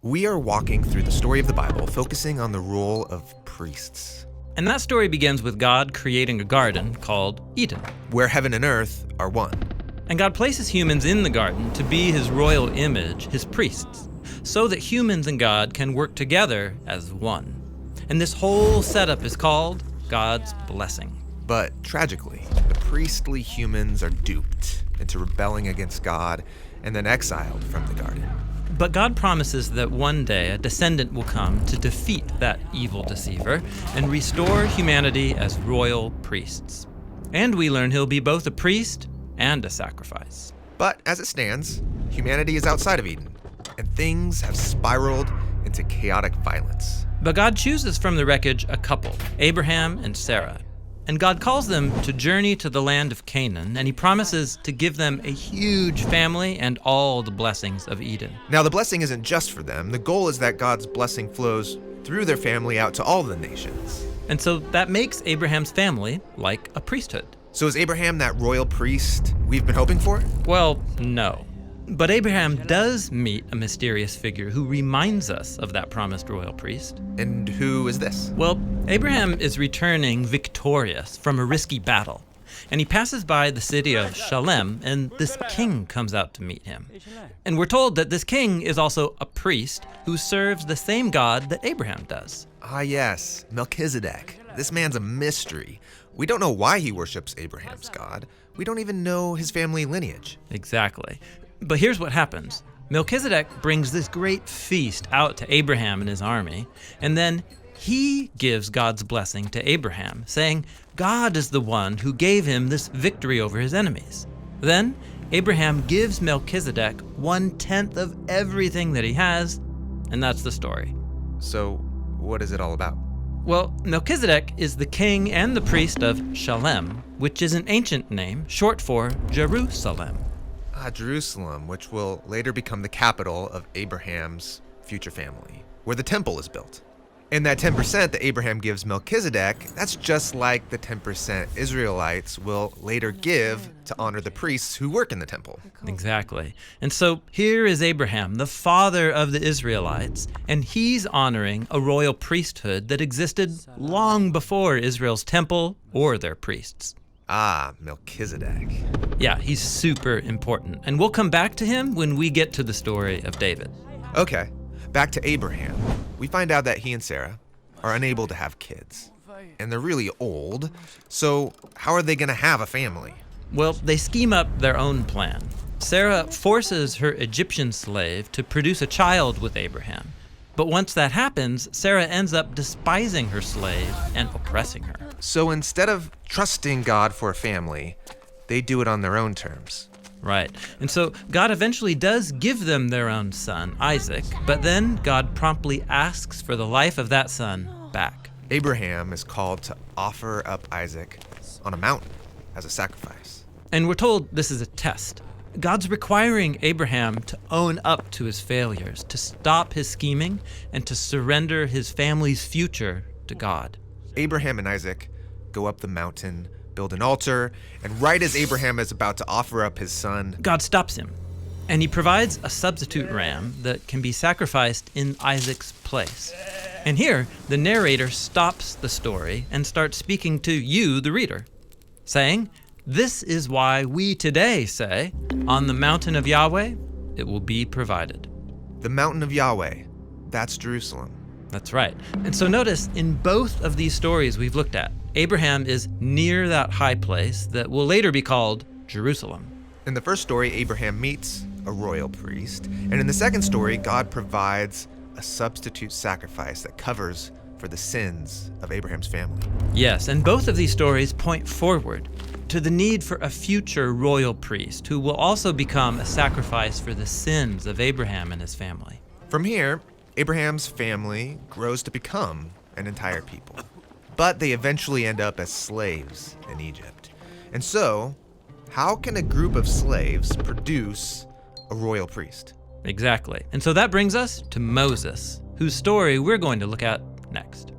We are walking through the story of the Bible, focusing on the role of priests, And that story begins with God creating a garden called Eden. where heaven and earth are one. And God places humans in the garden to be his royal image, his priests, so that humans and God can work together as one. And this whole setup is called God's blessing. But tragically, the priestly humans are duped into rebelling against God and then exiled from the garden. But God promises that one day a descendant will come to defeat that evil deceiver and restore humanity as royal priests. And we learn he'll be both a priest and a sacrifice. But as it stands, humanity is outside of Eden, and things have spiraled into chaotic violence. But God chooses from the wreckage a couple, Abraham and Sarah. And God calls them to journey to the land of Canaan, and he promises to give them a huge family and all the blessings of Eden. Now, the blessing isn't just for them. The goal is that God's blessing flows through their family out to all the nations. And so that makes Abraham's family like a priesthood. So is Abraham that royal priest we've been hoping for? Well, no. But Abraham does meet a mysterious figure who reminds us of that promised royal priest. And who is this? Well, Abraham is returning victorious from a risky battle, and he passes by the city of Shalem, and this king comes out to meet him. And we're told that this king is also a priest who serves the same God that Abraham does. Ah, yes, Melchizedek. This man's a mystery. We don't know why he worships Abraham's God. We don't even know his family lineage. Exactly. But here's what happens. Melchizedek brings this great feast out to Abraham and his army, and then he gives God's blessing to Abraham, saying God is the one who gave him this victory over his enemies. Then Abraham gives Melchizedek 1/10 of everything that he has, and that's the story. So, what is it all about? Well, Melchizedek is the king and the priest of Shalem, which is an ancient name short for Jerusalem. Jerusalem, which will later become the capital of Abraham's future family, where the temple is built. And that 10% that Abraham gives Melchizedek, that's just like the 10% Israelites will later give to honor the priests who work in the temple. Exactly. And so here is Abraham, the father of the Israelites, and he's honoring a royal priesthood that existed long before Israel's temple or their priests. Ah, Melchizedek. Yeah, he's super important, and we'll come back to him when we get to the story of David. Okay, back to Abraham. We find out that he and Sarah are unable to have kids, and they're really old, so how are they going to have a family? Well, they scheme up their own plan. Sarah forces her Egyptian slave to produce a child with Abraham. But once that happens, Sarah ends up despising her slave and oppressing her. So instead of trusting God for a family, they do it on their own terms. Right. And so God eventually does give them their own son, Isaac, but then God promptly asks for the life of that son back. Abraham is called to offer up Isaac on a mountain as a sacrifice. And we're told this is a test. God's requiring Abraham to own up to his failures, to stop his scheming, and to surrender his family's future to God. Abraham and Isaac go up the mountain, build an altar, and right as Abraham is about to offer up his son, God stops him, and he provides a substitute ram that can be sacrificed in Isaac's place. And here, the narrator stops the story and starts speaking to you, the reader, saying, "This is why we today say, on the mountain of Yahweh, it will be provided." the mountain of Yahweh, that's Jerusalem. That's right. And so notice, in both of these stories we've looked at, Abraham is near that high place that will later be called Jerusalem. In the first story, Abraham meets a royal priest, and in the second story, God provides a substitute sacrifice that covers for the sins of Abraham's family. Yes, and both of these stories point forward to the need for a future royal priest who will also become a sacrifice for the sins of Abraham and his family. From here, Abraham's family grows to become an entire people, but they eventually end up as slaves in Egypt. And so, how can a group of slaves produce a royal priest? Exactly. And so that brings us to Moses, whose story we're going to look at next.